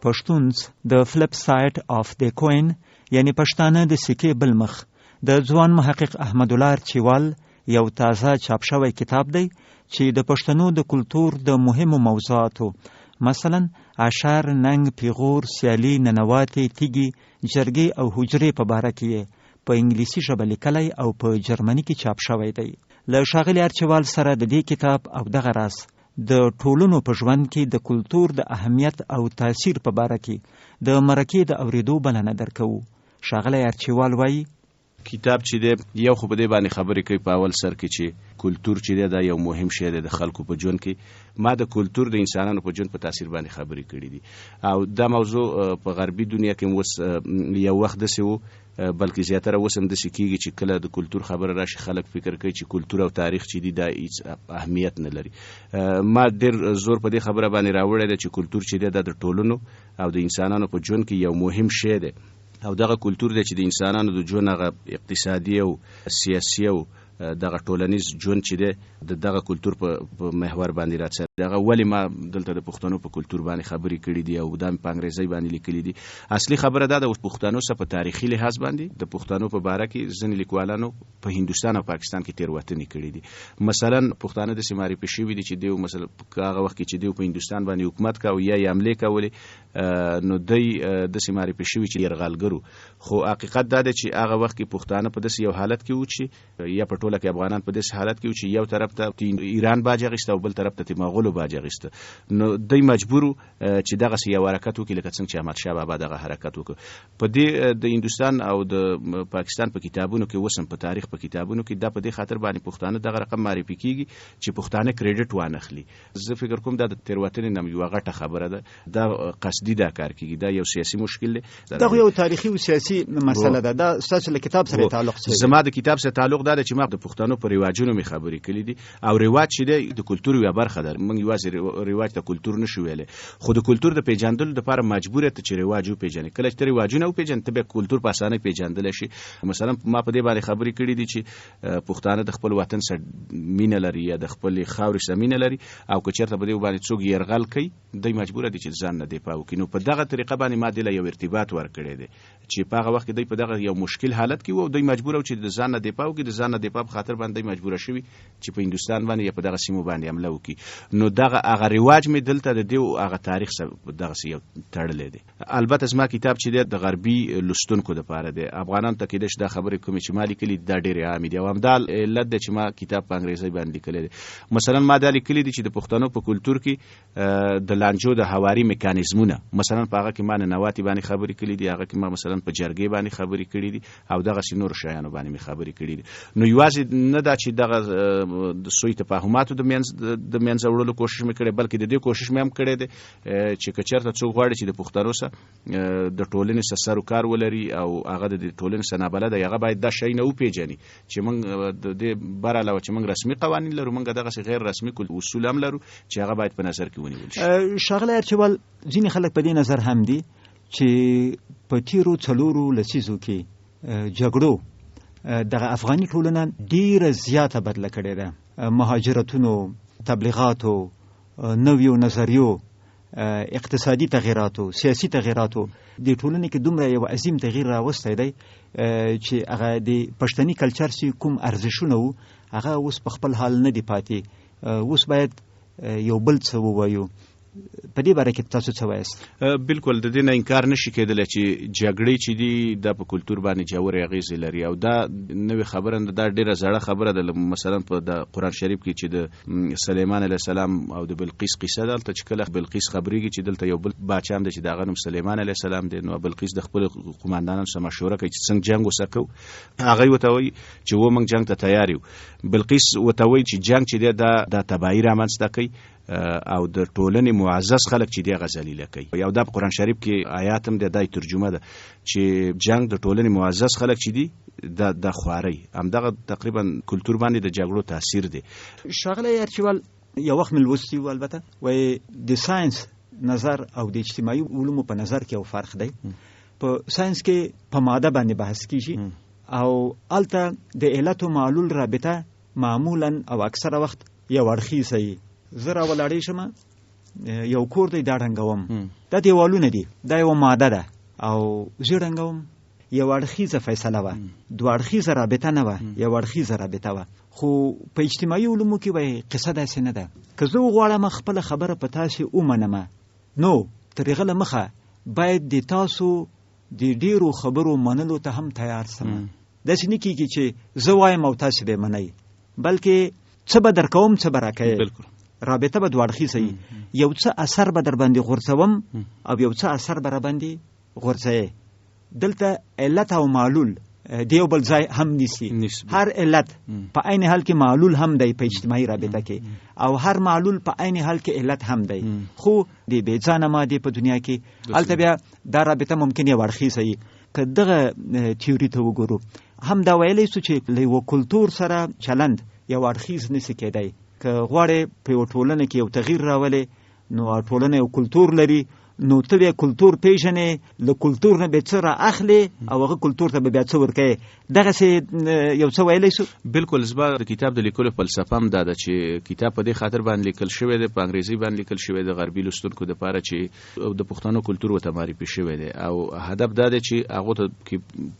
پښتونز د فلپ سایډ اف د کوین یعنی پښتانه د سکې بل مخ د ځوان محقق احمد الله ارچیوال یو تازه چاپ شوی کتاب دی چې د پښتنو د کلتور د مهمو موضوعاتو مثلا اشعار، ننګ، پیغور، سیالي، ننواتې، تیږي، جرګې او حجرې په باره کې په انګلیسي ژبه لیکلی او په جرمني کې چاپ شوی دی. له ښاغلي ارچیوال سره د دې کتاب او دغه راز د ټولنو په ژوند کې د کلتور د اهمیت او تاثیر په باره کې د مرکې د اوریدو بلنه درکوو. ښاغلی ارچیوال وایي کتاب چې دی یو خو په دې باندې خبرې کوي په اول سر کې چې کلتور چې دی دا یو مهم شی دی د خلکو په ژوند کې. ما د کلتور د انسانانو په ژوند په تاثیر باندې خبرې کړې دي او دا موضوع په غربي دنیا کې اوس یو وخت داسې و بلکې زیاتره اوس هم داسې کېږي چې کله د کلتور خبره راشي خلک فکر کوي چې کلتور او تاریخ چې دي دا هیڅ اهمیت نه لري. ما ډېر زور په دې خبره باندې راوړی دی چې کلتور چې دی دا د ټولنو او د انسانانو په ژوند کې یو مهم شی دی او دغه کلتور دی چې د انسانانو د ژوند هغه اقتصادي او سیاسي او دغه ټولنیز ژوند چې دی دغه کلتور په محور باندې راڅرګندوي. دغه ولې ما دلته د پښتنو په کلتور باندې خبرې کړې دي او دا په انګریزي باندې لیکلي دي. اصلي خبره دا د پښتنو سره په تاریخي لحاظ باندې د پښتنو په باره کې ځینې لیکوالانو په هندوستان او پاکستان کې تېروتنې کړې دي. مثلا پښتانه د سیماري په شوي دي چې دیو مثلا هغه وخت کې چې دیو په هندوستان باندې حکومت کاوه یا حمله کولې نو دوی د سیماري په شوي چې يرغلګرو. خو حقیقت دا دی چې هغه وخت کې پښتانه په داسې یو حالت کې و چې یا په ټوله کې افغانان په داسې حالت کې و چې یو طرف ته ایران باج اخیسته او بل طرف ته مغولو باج اخیسته. نو دوی مجبور چې دغه یو حرکت وکړي لکه څنګه چې احمد شاه بابا دغه حرکت وکړ. په دې د هندوستان او د پاکستان په کتابونو کې وسم په تاریخ په کتابونو کې دا په دې خاطر باندې پښتانه دغه رقم معرفي کیږي چې پښتانه کریډټ وانخلي. زه فکر کوم دا د تیروتنې نه یو غټه خبره ده. دا قصدي دا کار کیږي. دا یو سیاسي مشکل دی. دا یو تاریخي او سیاسي مسله ده. دا ستاسو له کتاب سره تعلق څه؟ زما د کتاب سره تعلق دا چې ما د پښتنو په رواجونو می خبرې کړې دي او رواج چې دی د کلتور یو برخه ده. موږ یوازې رواج ته کلتور نشو ویلې خو د کلتور د پیژندلو لپاره مجبور ته چې رواج وپیژنې. کله چې رواجونه وپیژنې ته به کلتور په اسانه پیژندل شي. مثلا ما په دې باندې خبرې کړې دي چې پښتانه د خپل وطن سره مینه لري یا د خپل خاورې سره مینه لري او که چېرته په دې باندې څوک يرغل کوي دوی مجبور دي چې ځان نه دفاع وکړي. نو په دغه طریقه باندې ما د یو ارتباط ورکړی دی چې په هغه وخت کې دوی په دغه یو مشکل حالت کې وو. دوی مجبور و چې د ځان نه دفاع وکړي. د ځان نه دفاع په خاطر باندې مجبور شوي چې په هندوستان باندې یا په دغه سیمو باندې حمله وکړي. نو دغه هغه رواج می دلته د دیو هغه تاریخ سره دغه یو تړلې دی. البته زما کتاب چې د غربي لستونکو لپاره دی. افغانان ته کېدش دا خبرې کوم چې مالي کلی دا ډېر عام دي او همدا علت دی چې ما کتاب په انګریزي باندې لیکلی دی. مثلا ما دا لیکلی دی چې د پښتنو په کلتور کې د لانجو د هواري میکانیزمونه مثلا په هغه کې ما ننواتې باندې خبرې کړې دي. هغه کې ما مثلا په جرګې باندې خبرې کړې دي او دغه نور شیانو باندې می خبرې کړې دي. نو یوازې نه دا چې دغه د سوی تفاهماتو د منځ وړلو کوشش مې کړې بلکې د دې کوشش مې هم کړې ده چې کچرته څوک غواړي چې د پښتنو سره د ټولنې سره سر کار ولري او هغه د ټولنې سره نابلد دی هغه باید دا شی نه وپیژني چې موږ د دې بر علاوه چې موږ رسمي قوانین لرو موږ دغه غیر رسمي اصول هم لرو چې هغه باید په نظر کې ونیول شي. ښاغلی ارچیوال ځینې خلک په دې نظر هم دي چې په تیرو څلورو لسیزو کې جګړو دغه افغاني ټولنه ډیره زیاته بدله کړې ده. مهاجرتونو، تبلیغاتو، نویو نظریو، اقتصادي تغییراتو، سیاسي تغییراتو د ټولنې کې دومره یو عظیم تغییر راوستی دی چې هغه د پښتني کلچر سي کوم ارزښونه وو هغه اوس په خپل حال نه دی پاتې. اوس باید یو بل څه ووایو. په دې باره کې تاسو څه وایاست؟ بالکل د دې نه انکار نشي کېدلی چې جګړې چې دي دا په کلتور باندې ژورې اغېزې لري او دا نوې خبره نه دا ډېره زړه خبره ده. مثلا په د قرآن شریف کې چې د سلیمان علیه السلام او د بلقیس قصه دلته چې کله بلقیس خبرېږي چې دلته یو بل باچا هم دی چې د هغه نوم سلیمان علیه السلام دی. نو بلقیس د خپل قوماندانانو سره مشوره کوي چې څنګه جنګ وسه کوو. هغه ورته وایي چې و موږ جنګ ته تیار یو. بلقیس ورته وایي چې جنګ چې دی دا تباهي رامنځته کوي او د ټولنې معزز خلک چې دی غزلیله کوي. یو د قرآن شریف کې آیات هم د ترجمه ده چې جنگ د ټولنې معزز خلک چې دی د خواري همدغه تقریبا کلتور باندې د جګړو تاثیر دی. ښاغلی ارچیوال یو وخت مې لوستی و البته وایي د ساینس نظر او د اجتماعي علومو په نظر کې یو فرق دی. په ساینس کې په ماده باندې بحث کیږي او الته د علت او معلول رابطه معمولا او اکثره وخت یو اړخیزه وي. زه راولاړی شم یو کور دی دا ړنګوم، دا دیوالونه دي، دا یو ماده ده او زه ړنګوم. یو اړخیزه فیصله وه، دوه اړخیزه رابطه نه وه، یو اړخیزه رابطه وه. خو په اجتماعي علومو کې وایي قصه داسې نه ده. که زه وغواړم خپله خبره په تاسې ومنمه، نو تر هغه له مخه باید د تاسو د ډیرو خبرو منلو ته هم تیار سم. داسې نه کېږي چې زه وایم او تاسې به منئ، بلکې څه به در کوم څه به راکوې. رابطه به دوه اړخیزه وي. یو څه اثر به در باندې غورځوم او یو څه اثر به را باندې غورځوې. دلته علت او معلول د یو بل ځای هم نیسي. هر علت په عین حال کې معلول هم دی په اجتماعي رابطه کې، او هر معلول په عین حال کې علت هم دی. خو د بې ځانه مادې په دنیا کې هلته بیا دا رابطه ممکن یو اړخیزه وي. که دغه تیوري ته وګورو، هم دا ویلی سو چې له یوه کلتور سره چلند یو اړخیز نسي کېدی. که غواړې په یوه ټولنه کې یو تغییر راولې، نو ټولنه یو کلتور لري، نو ته بیا کلتور پیژنې، له کلتور نه به څه را اخلې او هغه کلتور ته به بیا څه ورکوې. دغسې یو څه ویلی سو. بلکل. زما د کتاب د لیکلو فلسفه هم دا ده چې کتاب په دې خاطر باندې لیکل شوی دی، په انګریزي باندې لیکل شوی دی، غربي لوستونکو دپاره چې د پښتنو کلتور ورته معرفي شوی دی، او هدف دا دی چې هغو ته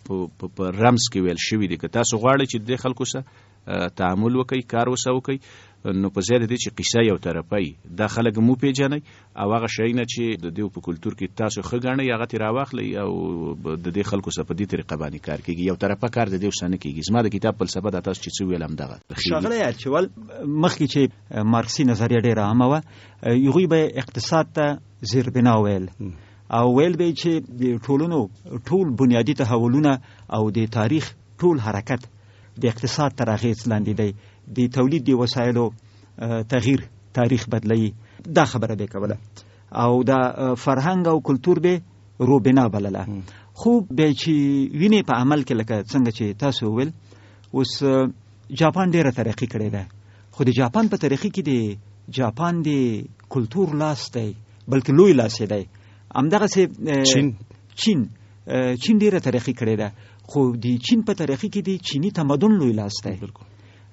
په رمز کې ویل شوي دي که تاسو غواړئ چې د خلکو سره تعامل وکړئ، کار وسه وکړئ، نو په زیاده دي چې قصه یو طرفی دا خلک مو پیژنئ، او هغه شیونه چې د دوی په کلتور کې تاسو ښه ګڼئ هغه ترې راواخلئ او د دې خلکو سره په دې طریقه باندې کار کېږي. یو طرفه کار د دې ورسره نه کېږي. زما د کتاب فلسفه دا تاسو چې څه ویل همدغه. ښاغلی اچول، مخکې چې مارکسي نظریه ډېره عامه وه، هغوی به اقتصاد ته زیربنا ویل او ویل به چې د ټولنو ټول بنیادي تحولونه او د تاریخ ټول حرکت د اقتصاد تر اغېز لاندې دی. د تولید د وسایلو تغییر تاریخ بدلوي. دا خبره به کوله او دا فرهنګ او کلتور به روبنا بلله. خو به چې ویني په عمل کې لکه څنګه چې تاسو ویل، اوس جاپان ډیره ترقی کړې ده، خو د جاپان په ترقی کې د جاپان د کلتور لاس دی، بلکې لوی لاس دی. همدغسې چین ډیره ترقی کړې ده، خو د چین په ترقی کې د چینی تمدن لوی لاس دی.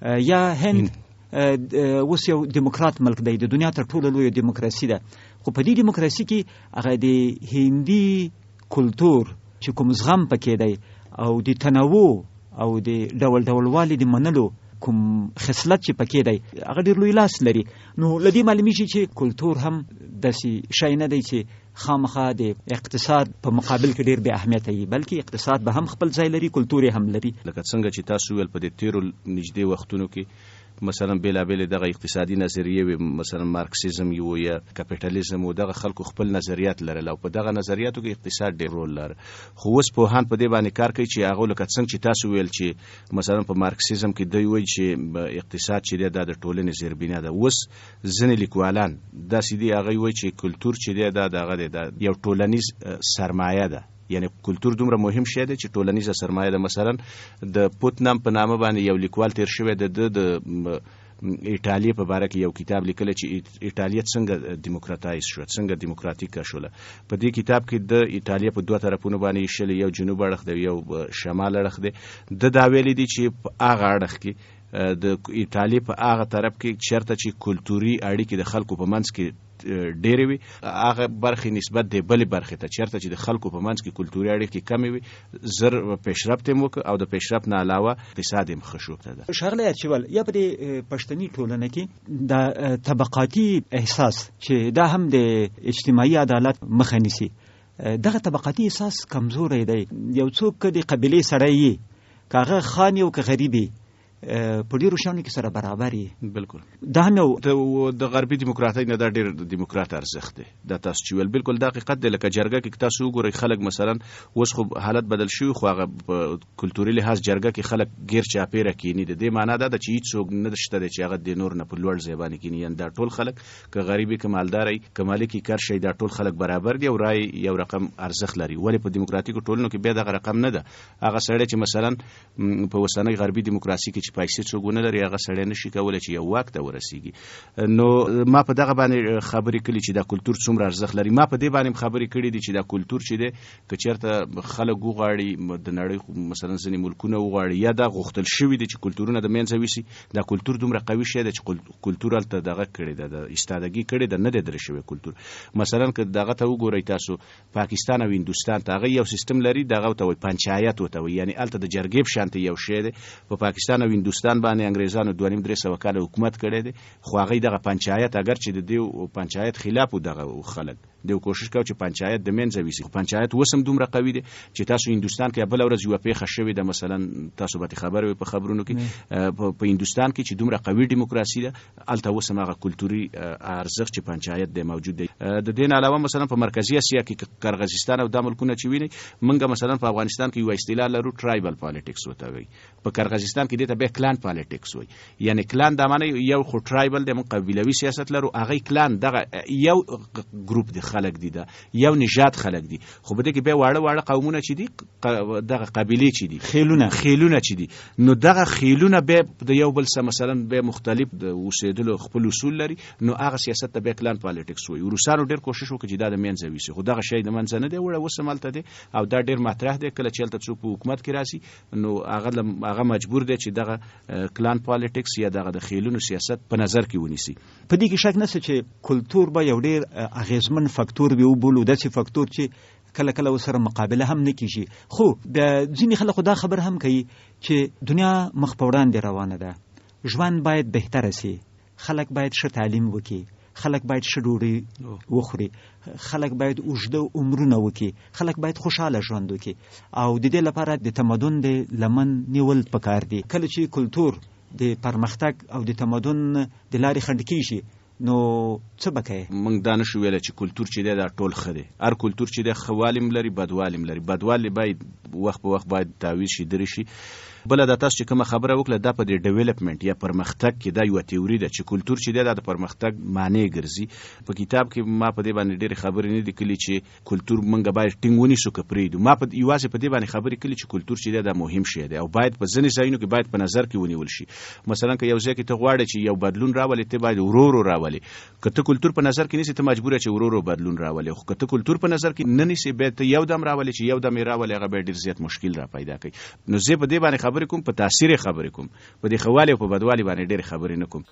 یا هند اوس یو دیموکرات ملک دی، د دنیا تر ټولو لویه دیموکراسي ده، خو په دې دیموکراسي کې هغه د هندي کلتور چې کوم زغم پکې دی او د تنوع او د ډول ډولوالي د منلو کوم خصلت چې پکې دی هغه ډېر لوی لاس لري. نو له دې معلومیږي چې کلتور هم داسې شی نه دی چې خامخا د اقتصاد په مقابل کې ډېر بې اهمیته وي، بلکې اقتصاد به هم خپل ځای لري، کلتور هم لري. لکه څنګه چې تاسو ویل په دې تیرو نږدې وختونو کې مثلا بېلابېلې دغه اقتصادي نظریې وي، مثلا مارکسیزم یو یا کپیټالیزم، او دغه خلکو خپل نظریات لرل او په دغه نظریاتو کې اقتصاد ډېر رول لري. خو اوس پوهان په دې باندې کار کوي چې هغه لکه څنګه چې تاسو ویل چې مثلا په مارکسیزم کې دوی وایي چې اقتصاد چې دی دا د ټولنې زیربنا ده. اوس ځینې لیکوالان داسې دي هغه وایي چې کلتور چې دی دا دغه دی، دا یو ټولنیز سرمایه ده. یعنی کلتور دومره مهم شی دی چې ټولنیزه سرمایه ده. مثلا د پوتنام په نامه باندې یو لیکوال تیر شوی د ایټالیا په باره کې یو کتاب لیکلی چې ایټالیا څنګه دیموکراتایز شو، څنګه دیموکراتیکه شوله. په دې کتاب کې د ایټالیا په دوه طرفونو باندې ایښلی، یو جنوب اړخ دی یو شمال اړخ دی. دا ویلی دی چې په هغه اړخ کې د ایټالیا په هغه طرف کې چېرته چې کلتوري اړیکې د خلکو په منځ کې ډېرې وي، هغه برخې نسبت د بلې برخې ته چېرته چې د خلکو په منځ کې کلتوري اړیکې کمې وي، زر پیشرفت یې وکړه او د پیشرفت نه علاوه اقتصاد یې ښه شو. ښاغلی اچول، یا په دې پښتني ټولنه کې د طبقاتي احساس چې دا هم د اجتماعي عدالت مخه نیسي، دغه طبقاتي احساس کمزوری دی. یو څوک که د قبیلې سړی یي، که هغه خان یو که غریب یي، په ډیرو شیانو کې سره برابر یي. بالکل. دا هم یو د غربي دیموکراتۍ نه دا ډېر دیموکرات ارزښت دی. دا تاسو چې ویل بالکل دا حقیقت دی. لکه جرګه کې تاسو وګورئ خلک مثلا اوس خو حالت بدل شوی، خو هغه په کلتوري لحاظ جرګه کې خلک غیر چاپیره کینی. د دې معنا دا ده چې هیڅوک نه شته دی چې هغه د نور نه په لوړ ځای باندې کینی. یعنې دا ټول خلک که غریبي که مالداري که مالکي کار شي، دا ټول خلک برابر دي او رای یو رقم ارزښت لري. ولې په دیموکراتیکو ټولنو کې بیا دغه رقم نه ده. هغه سړی چې مثلا په اوسنۍ غربي دیموکراسي کې چې چې پیسې څوک ونه لري هغه سړی نشي کولی چې یو واک ته ورسیږي. نو ما په دغه باندې خبرې کړي چې دا کلتور څومره ارزښت لري. ما په دې باندې خبرې کړي دي چې دا کلتور چې دی که چېرته خلک وغواړي د نړۍ مثلا ځینې ملکونه وغواړي یا دا غوښتل شوي دي چې کلتورونه د منځه ویسي، دا کلتور دومره قوي شی دی چې کلتور هلته دغه کړې ده، د ایستادګي کړې ده، نه دی درې شوی کلتور. مثلا که دغه ته وګورئ تاسو پاکستان او هندوستان ته، هغه یو سیستم لري دغه ته وایي پنچایت ورته وایي، یعنې هلته د جرګې په شانتې یو شی دی. په پاکستان او هندوستان باندې انګریزانو 2.5-3 کاله حکومت کړی دی، خو هغوی دغه پنچایت اگر چې د دې پنچایت خلاف و دغه خلک دیو کوشش کوي چې پنچایت د منځه ویسي. پنچایت اوس هم دومره قوي دی چې تاسو هندوستان کې بله ورځ یوه پیښه شوې ده، مثلا تاسو به خبر وي په خبرونو کې په هندوستان کې چې دومره قوي ډیموکراسي ده، هلته اوس هم هغه کلتوري ارزښت چې پنچایت دی موجود دی. د دې نه علاوه مثلا په مرکزي اسیا کې قرغیزستان او دا ملکونه چې ویني، موږ مثلا په افغانستان کې یو اصطلاح لرو ټرایبل پالیټکس ورته وایي، په قرغیزستان کې دې ته بیا کلان پالیټکس وایي. یعنی کلان دا معنی یو خو ټرایبل دی، موږ قبیلوي سیاست لرو، هغه کلان دغه یو ګروپ دی خلک دي، دا یو نژاد خلک دي، خو بده کې به واړه قومونه چې دي دغه قبیلې چې دي خیلونه چې دي، نو دغه خیلونه به د یو بل سره مثلا به مختلف د اوسېدلو خپل اصول لري، نو هغه سیاست ته به کلان پالیټکس وایي. روسانو ډېر کوشش وکړي چې دا د منځه ویسي، خو دغه شی د منځه نه دی وړی، اوس هم هلته دی او دا ډېر مطرح دی. کله چې هلته څوک په حکومت کې راسي نو هغه مجبور دی چې دغه کلان پالیټکس یا دغه د خیلونو سیاست په نظر کې ونیسي. په دې کې شک نشته چې کلتور به یو ډېر اغیزمن فاکتور وي وبولو، داسې فاکتور چې کله کله ورسره مقابله هم نه کیږي. خو د ځینې خلکو دا خبر هم کوي چې دنیا مخ په وړاندې روانه ده، ژوند باید بهتره سي، خلک باید ښه تعلیم وکړي، خلک باید ښه ډوډۍ وخوري، خلک باید اوږده عمرونه وکړي، خلک باید خوشحاله ژوند وکړي، او د دې لپاره د تمدن د لمن نیول پکار دي. کله چې کلتور د پرمختګ او د تمدن د لارې خنډ کیږي نو څه بکای؟ موږ دا نشو ویلی چې کلتور چې دی دا ټول ښه دی. هر کلتور چې دی ښه والیم لري، بدوالیم لري. بدوالی باید وخت په وخت باید تعویض شي، درې شي. بله دا تاسو چې کومه خبره وکړه دا په دې ډیولپمنټ یا پرمختګ کې دا یوه تیوري ده چې کلتور چې دی دا د پرمختګ معنی ګرځي. په کتاب کې ما په دې باندې ډېرې خبرې نه دي کړي چې کلتور موږ باید ټینګ ونیسو که پرېږدو. ما یوازې په دې باندې خبرې کړي چې کلتور چې دی دا مهم شی دی او باید په ځینې ځایونو کې باید په نظر کې ونیول شي. مثلا که یو ځای کې ته غواړې چې یو بدلون راولې، ته باید ورو ورو راولې. که ته کلتور په نظر کې نیسې ته مجبور یې چې ورو ورو بدلون راولې، خو که ته کلتور په نظر کې نه نیسې بیا ته یو دم راولې چې یو دم یې راولې، هغه به ډېر زیات مشکل را پیدا کوي. نو زه په دې باندې خبرې کوم، په تاثیر خبرې کوم، په دې خوالي او په بدوالي باندې ډېرې خبرې نه کوم.